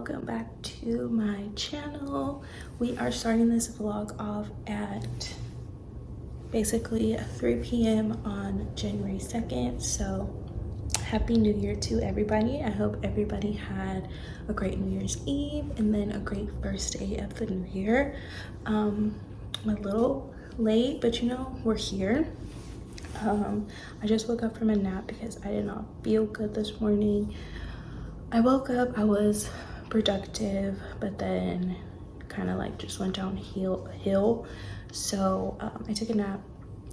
welcome back to my channel. We are starting this vlog off at basically 3 p.m. on January 2nd. So happy New Year to everybody. I hope everybody had a great New Year's Eve and then a great first day of the new year. I'm a little late, but you know, we're here. I just woke up from a nap because I did not feel good this morning. I woke up, I was productive, but then kind of like just went downhill. So I took a nap.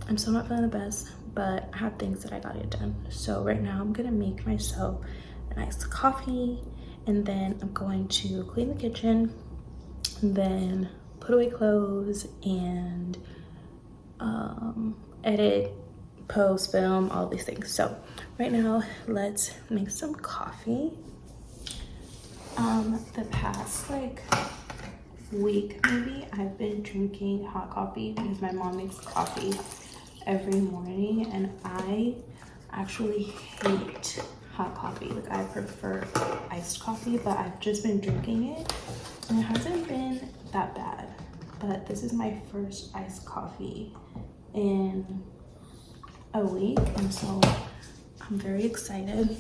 I'm still not feeling the best, but I have things that I gotta get done. So right now I'm gonna make myself a nice coffee, and then I'm going to clean the kitchen, and then put away clothes and edit, post, film, all these things. So right now let's make some coffee. The past like week maybe I've been drinking hot coffee because my mom makes coffee every morning, and I actually hate hot coffee. Like, I prefer iced coffee, but I've just been drinking it and it hasn't been that bad. But this is my first iced coffee in a week, and so I'm very excited.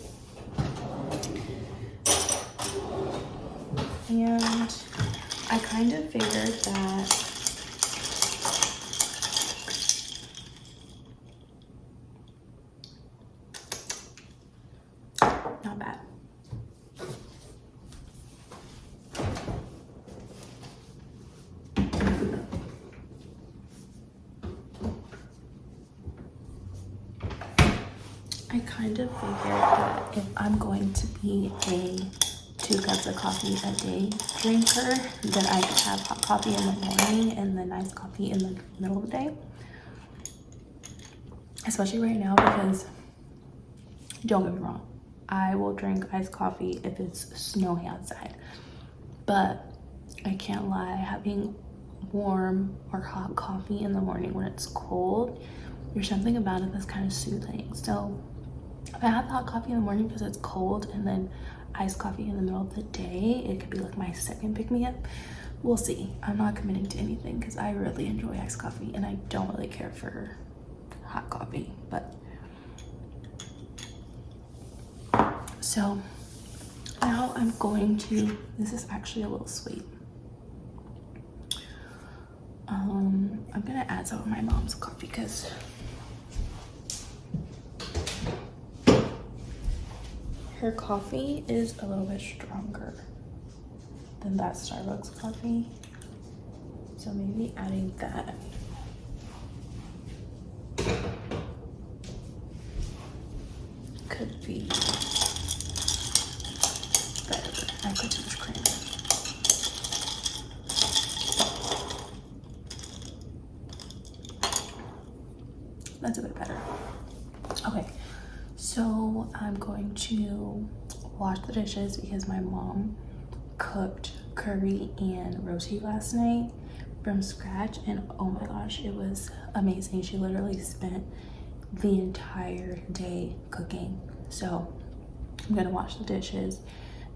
And I kind of figured that not bad. I kind of figured that if I'm going to be a 2 cups of coffee a day drinker, that I could have hot coffee in the morning and then iced coffee in the middle of the day. Especially right now, because don't get me wrong, I will drink iced coffee if it's snowy outside. But I can't lie, having warm or hot coffee in the morning when it's cold, there's something about it that's kind of soothing. So if I have hot coffee in the morning because it's cold, and then iced coffee in the middle of the day, it could be like my second pick-me-up. We'll see. I'm not committing to anything because I really enjoy iced coffee and I don't really care for hot coffee. But so now I'm going to, this is actually a little sweet. I'm gonna add some of my mom's coffee because her coffee is a little bit stronger than that Starbucks coffee. So maybe adding that. Could be better. I put too much cream in. That's a bit better. Okay. So I'm going to wash the dishes because my mom cooked curry and roti last night from scratch, and oh my gosh, it was amazing. She literally spent the entire day cooking. So I'm gonna wash the dishes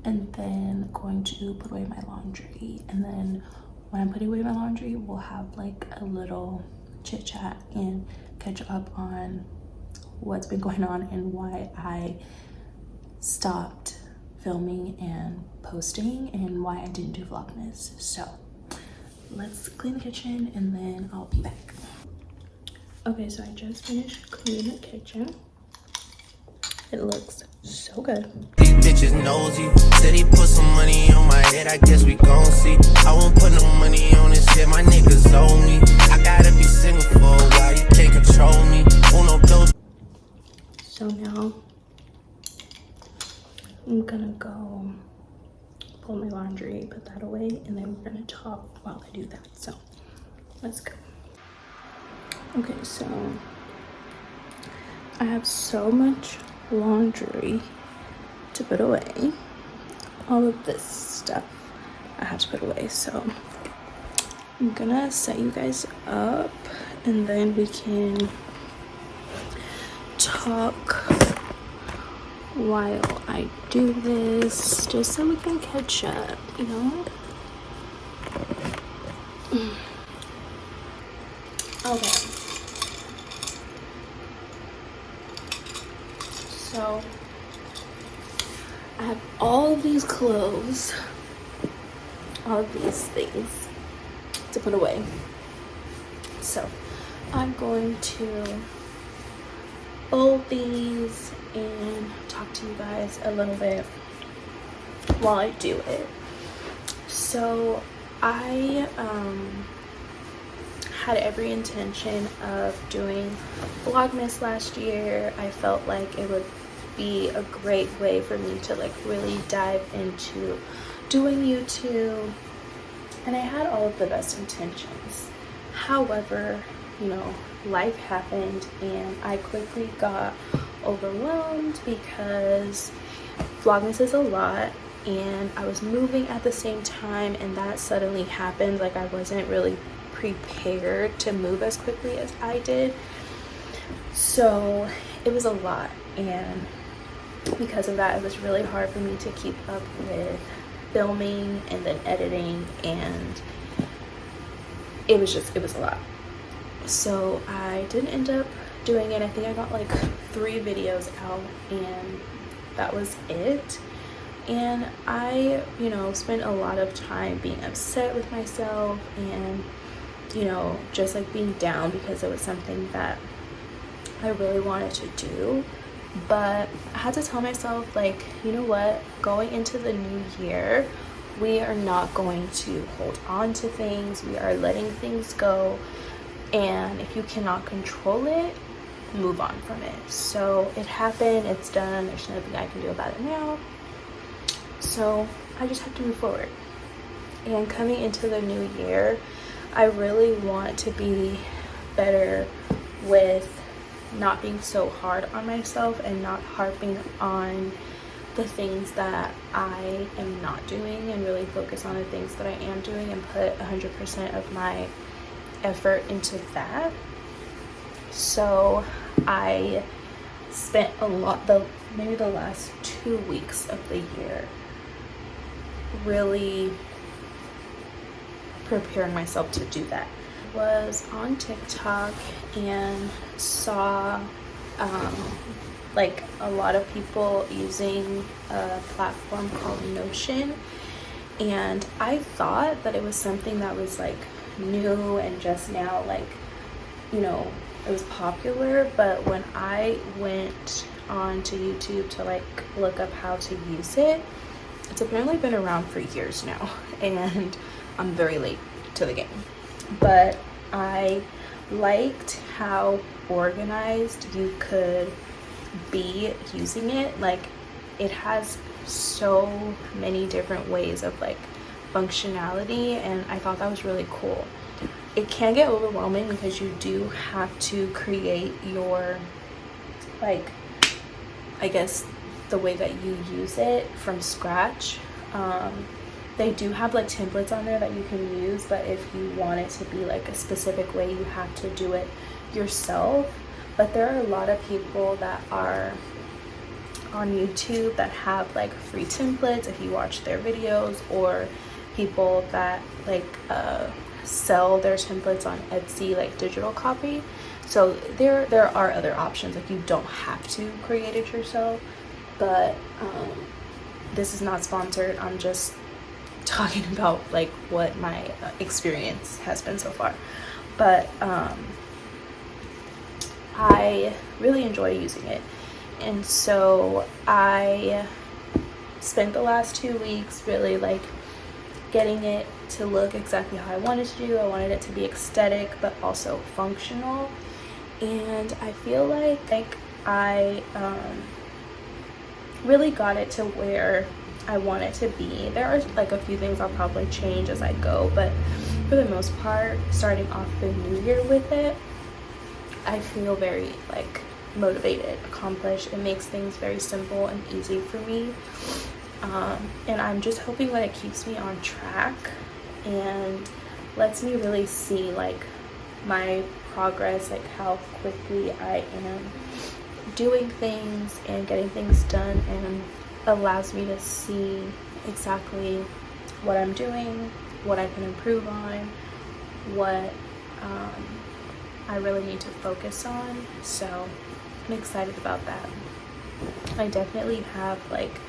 and then going to put away my laundry, and then when I'm putting away my laundry, we'll have like a little chit chat and catch up on what's been going on and why I stopped filming and posting and why I didn't do Vlogmas. So let's clean the kitchen and then I'll be back. Okay, so I just finished cleaning the kitchen. It looks so good. These bitches nosy. Said he put some money on my head, I guess we gon' see. I won't put no money on this shit, my niggas owe me. I gotta be single for a while, you can't control me. Uno, dos. So now I'm gonna go fold my laundry, put that away, and then we're gonna talk while I do that. So let's go. Okay, so I have so much laundry to put away. All of this stuff I have to put away. So I'm gonna set you guys up and then we can talk while I do this, just so we can catch up, you know? Okay. So, I have all of these clothes, all of these things to put away. So, I'm going to fold these and talk to you guys a little bit while I do it. So I had every intention of doing Vlogmas last year. I felt like it would be a great way for me to like really dive into doing YouTube, and I had all of the best intentions. However, you know, life happened and I quickly got overwhelmed because Vlogmas is a lot, and I was moving at the same time, and that suddenly happened. Like, I wasn't really prepared to move as quickly as I did, so it was a lot, and because of that, it was really hard for me to keep up with filming and then editing, and it was a lot. So I didn't end up doing it. I think I got like 3 videos out, and that was it. And I, you know, spent a lot of time being upset with myself and, you know, just like being down because it was something that I really wanted to do. But I had to tell myself, like, you know what, going into the new year, we are not going to hold on to things. We are letting things go. And if you cannot control it, move on from it. So it happened, it's done, there's nothing I can do about it now. So I just have to move forward. And coming into the new year, I really want to be better with not being so hard on myself and not harping on the things that I am not doing, and really focus on the things that I am doing and put 100% of my effort into that. So I spent maybe the last 2 weeks of the year really preparing myself to do that. I was on TikTok and saw like a lot of people using a platform called Notion, and I thought that it was something that was like new and just now, like, you know, it was popular. But when I went on to YouTube to like look up how to use it, it's apparently been around for years now, and I'm very late to the game. But I liked how organized you could be using it. Like, it has so many different ways of like functionality, and I thought that was really cool. It can get overwhelming because you do have to create your, like, I guess the way that you use it from scratch. They do have like templates on there that you can use, but if you want it to be like a specific way, you have to do it yourself. But there are a lot of people that are on YouTube that have like free templates if you watch their videos, or people that like sell their templates on Etsy, like digital copy. So there are other options. Like, you don't have to create it yourself. But this is not sponsored. I'm just talking about like what my experience has been so far. But I really enjoy using it, and so I spent the last 2 weeks really like getting it to look exactly how I wanted to do. I wanted it to be aesthetic but also functional, and I feel like I really got it to where I want it to be. There are like a few things I'll probably change as I go, but for the most part, starting off the new year with it, I feel very like motivated, accomplished. It makes things very simple and easy for me, and I'm just hoping that it keeps me on track and lets me really see like my progress, like how quickly I am doing things and getting things done, and allows me to see exactly what I'm doing, what I can improve on, what I really need to focus on. So I'm excited about that. I definitely have like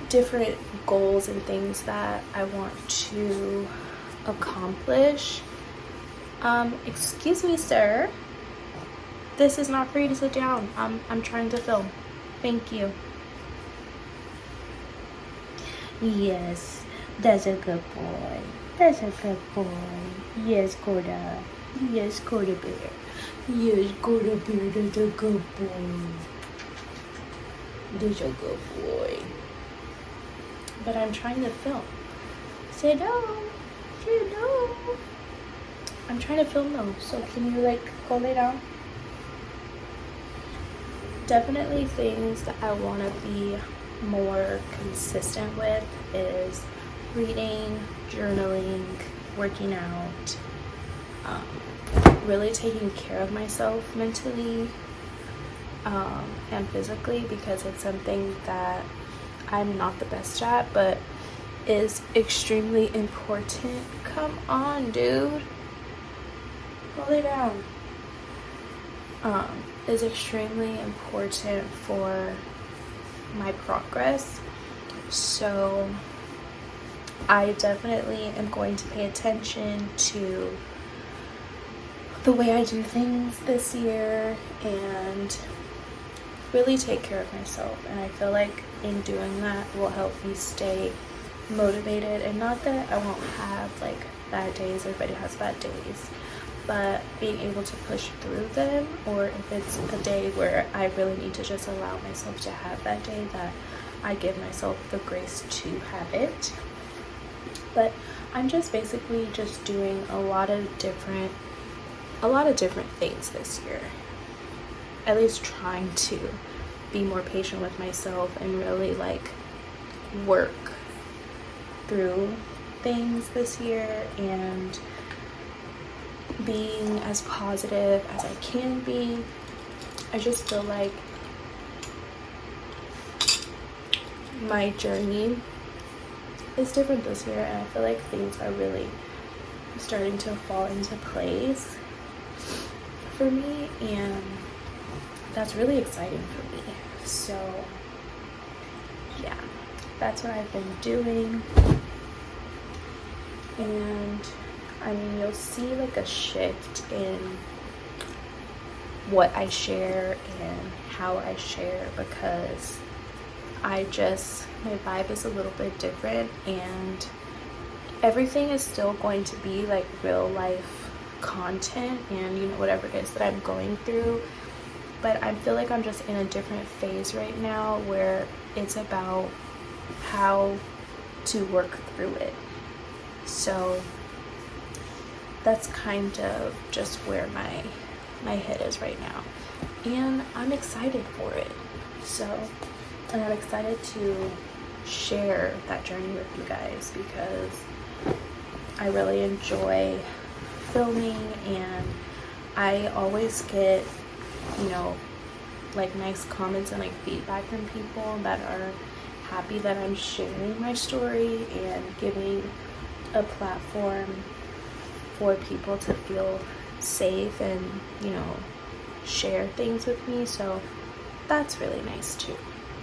different goals and things that I want to accomplish. Excuse me, sir. This is not for you to sit down. I'm trying to film. Thank you. Yes, that's a good boy. That's a good boy. Yes, Coda. Yes, Coda Bear. Yes, Coda Bear, that's a good boy. That's a good boy. But I'm trying to film. Sit down. Sit down. I'm trying to film though, so can you like go lay down? Definitely things that I want to be more consistent with is reading, journaling, working out, really taking care of myself mentally and physically, because it's something that I'm not the best at, but is extremely important. Come on, dude. Go lay down. Is extremely important for my progress. So I definitely am going to pay attention to the way I do things this year and really take care of myself. And I feel like in doing that will help me stay motivated. And not that I won't have like bad days, everybody has bad days, but being able to push through them, or if it's a day where I really need to just allow myself to have that day, that I give myself the grace to have it. But I'm just basically just doing a lot of different things this year, at least trying to be more patient with myself and really like work through things this year and being as positive as I can be. I just feel like my journey is different this year, and I feel like things are really starting to fall into place for me, and that's really exciting for me. So yeah, that's what I've been doing. And I mean, you'll see like a shift in what I share and how I share, because my vibe is a little bit different, and everything is still going to be like real life content and, you know, whatever it is that I'm going through. But I feel like I'm just in a different phase right now where it's about how to work through it. So that's kind of just where my head is right now, and I'm excited for it. And I'm excited to share that journey with you guys, because I really enjoy filming, and I always get, you know, like nice comments and like feedback from people that are happy that I'm sharing my story and giving a platform for people to feel safe and, you know, share things with me. So that's really nice too,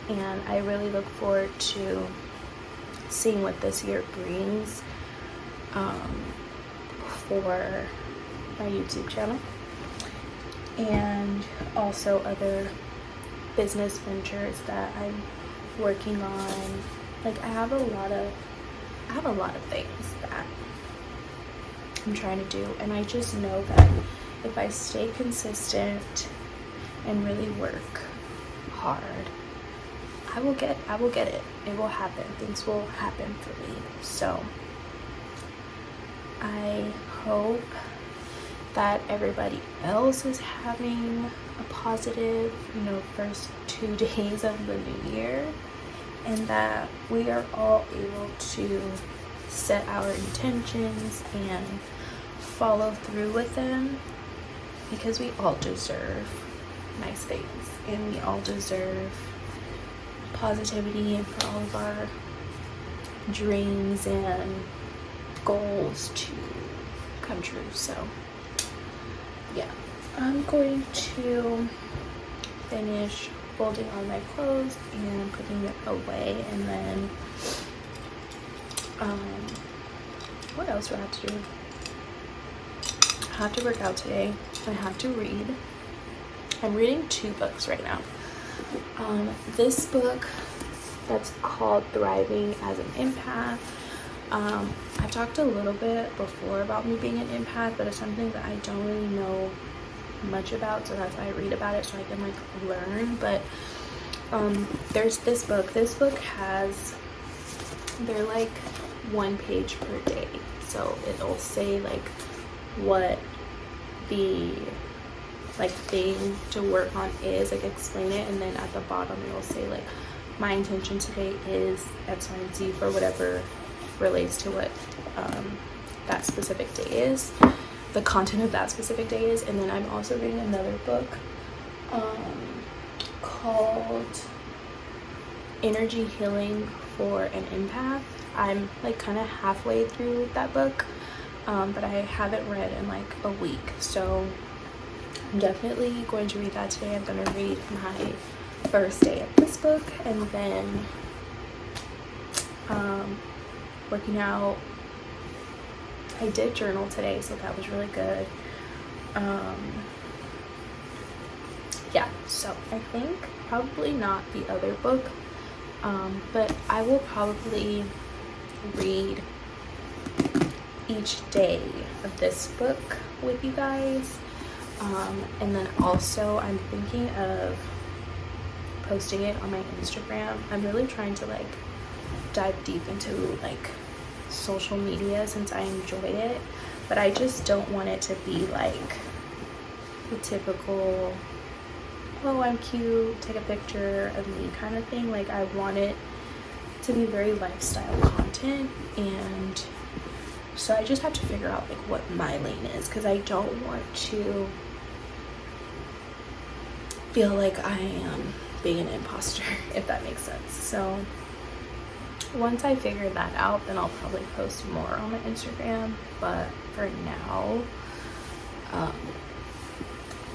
and I really look forward to seeing what this year brings for my YouTube channel, and also other business ventures that I'm working on. Like I have a lot of things that I'm trying to do, and I just know that if I stay consistent and really work hard, I will get it. It will happen. Things will happen for me. So I hope that everybody else is having a positive, you know, first 2 days of the new year, and that we are all able to set our intentions and follow through with them, because we all deserve nice things, and we all deserve positivity and for all of our dreams and goals to come true. So yeah, I'm going to finish folding all my clothes and putting it away, and then what else do I have to do? I have to work out today. I have to read. I'm reading 2 books right now. This book that's called Thriving as an Empath. I've talked a little bit before about me being an empath, but it's something that I don't really know much about, so that's why I read about it, so I can like learn. But there's this book. This book has, they're like 1 page per day, so it'll say like what the like thing to work on is, like explain it, and then at the bottom it'll say like my intention today is X, Y, and Z for whatever relates to what that specific day is, the content of that specific day is. And then I'm also reading another book called Energy Healing for an Empath. I'm like kind of halfway through that book, but I haven't read in like a week, so I'm definitely going to read that today. I'm going to read my first day of this book, and then working out. I did journal today, so that was really good. Yeah, so I think probably not the other book, but I will probably read each day of this book with you guys. And then also I'm thinking of posting it on my Instagram. I'm really trying to like dive deep into like social media since I enjoy it, but I just don't want it to be like the typical, oh, I'm cute, take a picture of me kind of thing. Like I want it to be very lifestyle content, and so I just have to figure out like what my lane is, because I don't want to feel like I am being an imposter, if that makes sense. So once I figure that out, then I'll probably post more on my Instagram, but for now,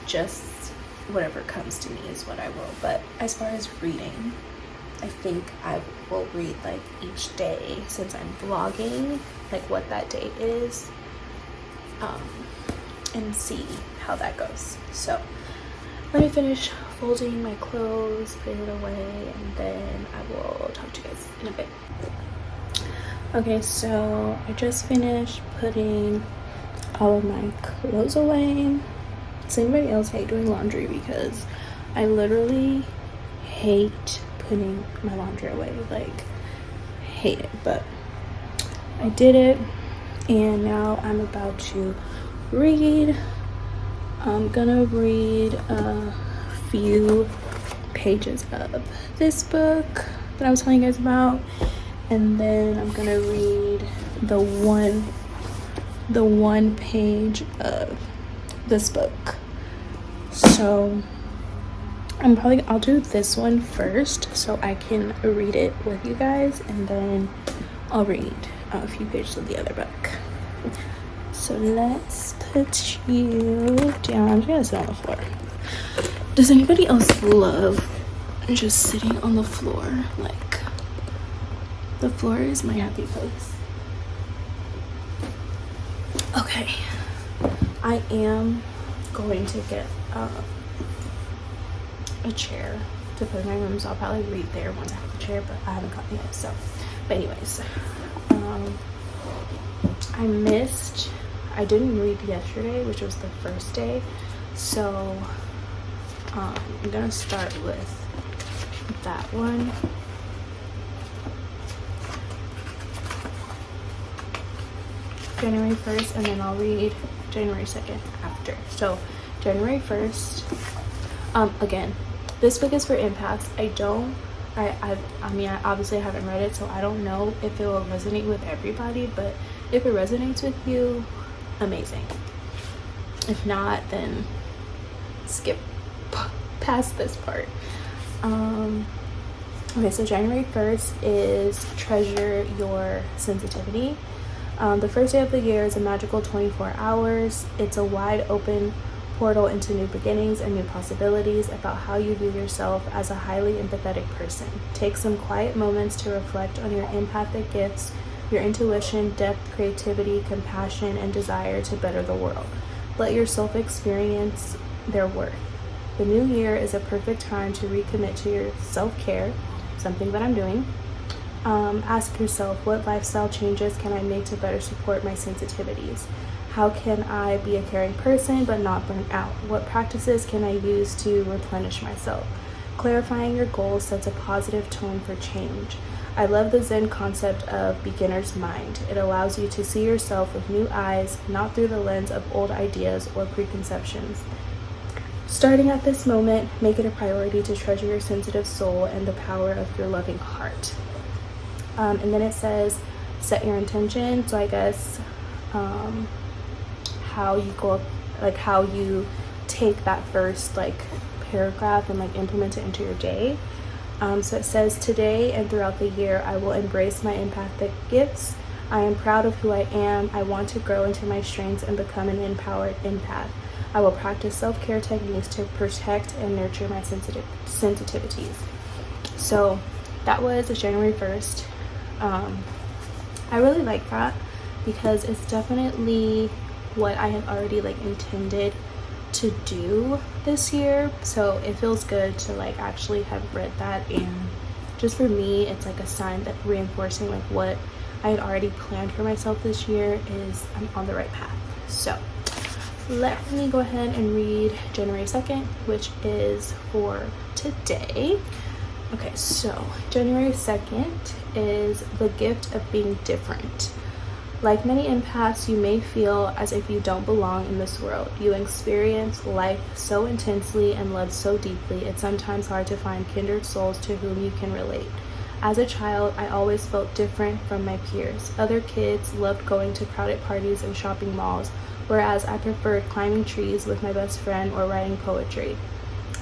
just whatever comes to me is what I will. But as far as reading, I think I will read like each day, since I'm vlogging, like what that day is, and see how that goes. So let me finish folding my clothes, putting it away, and then I will talk to you guys in a bit. Okay, so I just finished putting all of my clothes away. Does anybody else hate doing laundry? Because I literally hate putting my laundry away, like hate it, but I did it, and now I'm about to read. I'm gonna read a few pages of this book that I was telling you guys about, and then I'm gonna read the one page of this book. So I'll do this one first so I can read it with you guys, and then I'll read a few pages of the other book. So let's put you down. I'm just gonna sit on the floor. Does anybody else love just sitting on the floor? Like, the floor is my happy place. Okay, I am going to get a chair to put in my room, so I'll probably read there once I have the chair, but I haven't gotten it. So, but anyways, I didn't read yesterday, which was the first day, so I'm gonna start with that one. January 1st, and then I'll read January 2nd after. So January 1st, again, this book is for empaths. I obviously haven't read it, so I don't know if it will resonate with everybody, but if it resonates with you, amazing. If not, then skip past this part. Okay, so January 1st is treasure your sensitivity. The first day of the year is a magical 24 hours. It's a wide open portal into new beginnings and new possibilities about how you view yourself as a highly empathetic person. Take some quiet moments to reflect on your empathic gifts, your intuition, depth, creativity, compassion, and desire to better the world. Let yourself experience their worth. The new year is a perfect time to recommit to your self-care, something that I'm doing. Ask yourself, what lifestyle changes can I make to better support my sensitivities? How can I be a caring person but not burn out? What practices can I use to replenish myself? Clarifying your goals sets a positive tone for change. I love the Zen concept of beginner's mind. It allows you to see yourself with new eyes, not through the lens of old ideas or preconceptions. Starting at this moment, make it a priority to treasure your sensitive soul and the power of your loving heart. And then it says, set your intention. So I guess how you take that first paragraph and implement it into your day. So it says, today and throughout the year, I will embrace my empathic gifts. I am proud of who I am. I want to grow into my strengths and become an empowered empath. I will practice self-care techniques to protect and nurture my sensitivities. So that was January 1st. I really like that because it's definitely what I had already intended to do this year. So it feels good to actually have read that, and just for me it's a sign that reinforcing what I had already planned for myself this year is I'm on the right path. So let me go ahead and read January 2nd, which is for today. Okay, so January 2nd is the gift of being different. Like many empaths, you may feel as if you don't belong in this world. You experience life so intensely and love so deeply, it's sometimes hard to find kindred souls to whom you can relate. As a child, I always felt different from my peers. Other kids loved going to crowded parties and shopping malls, whereas I preferred climbing trees with my best friend or writing poetry.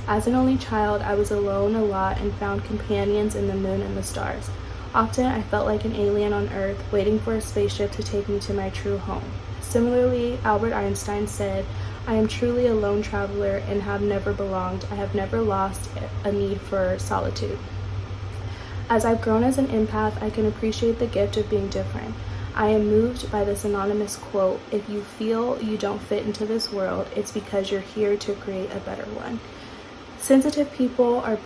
As an only child, I was alone a lot and found companions in the moon and the stars. Often, I felt like an alien on Earth, waiting for a spaceship to take me to my true home. Similarly, Albert Einstein said, I am truly a lone traveler and have never belonged. I have never lost a need for solitude. As I've grown as an empath, I can appreciate the gift of being different. I am moved by this anonymous quote, if you feel you don't fit into this world, it's because you're here to create a better one. Sensitive people are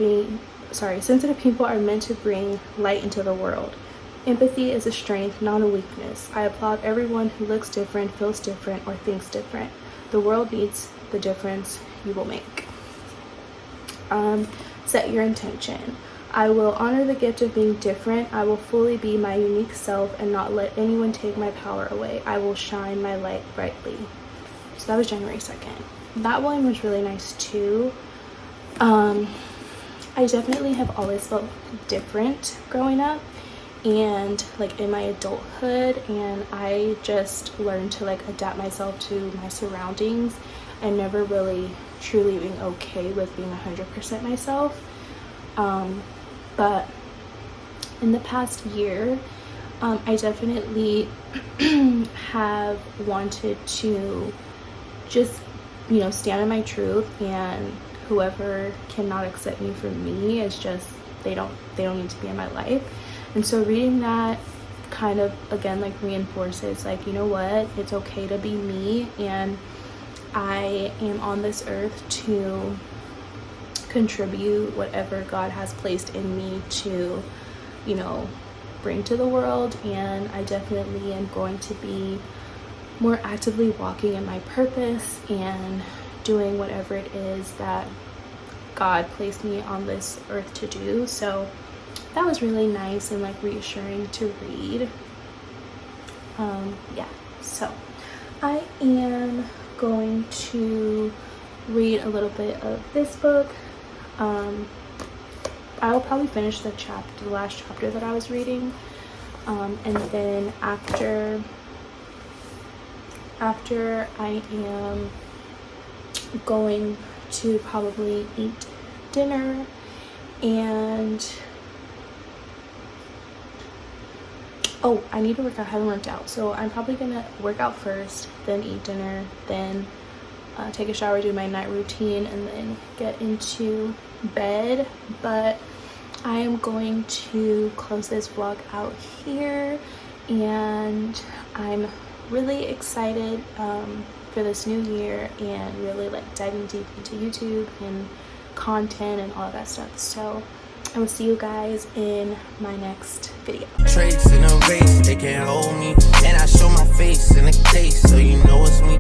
meant to bring light into the world. Empathy is a strength, not a weakness. I applaud everyone who looks different, feels different, or thinks different. The world needs the difference you will make. Set your intention. I will honor the gift of being different. I will fully be my unique self and not let anyone take my power away. I will shine my light brightly. So that was January 2nd. That one was really nice too. I definitely have always felt different growing up and in my adulthood, and I just learned to adapt myself to my surroundings and never really truly being okay with being 100% myself. But in the past year, I definitely have wanted to just, stand in my truth, and whoever cannot accept me for me is just, they don't need to be in my life. And so reading that kind of, again, reinforces, you know what, it's okay to be me, and I am on this earth to contribute whatever God has placed in me to, bring to the world. And I definitely am going to be more actively walking in my purpose and doing whatever it is that God placed me on this earth to do. So that was really nice and reassuring to read. So I am going to read a little bit of this book. I will probably finish the last chapter that I was reading, and then after I am going to probably eat dinner, and oh, I need to work out. I haven't worked out, so I'm probably gonna work out first, then eat dinner, then take a shower, do my night routine, and then get into bed. But I am going to close this vlog out here, and I'm really excited for this new year and really like diving deep into YouTube and content and all of that stuff. So I will see you guys in my next video. Traits in a race, they can't hold me. And I show my face in a case, so you know it's me.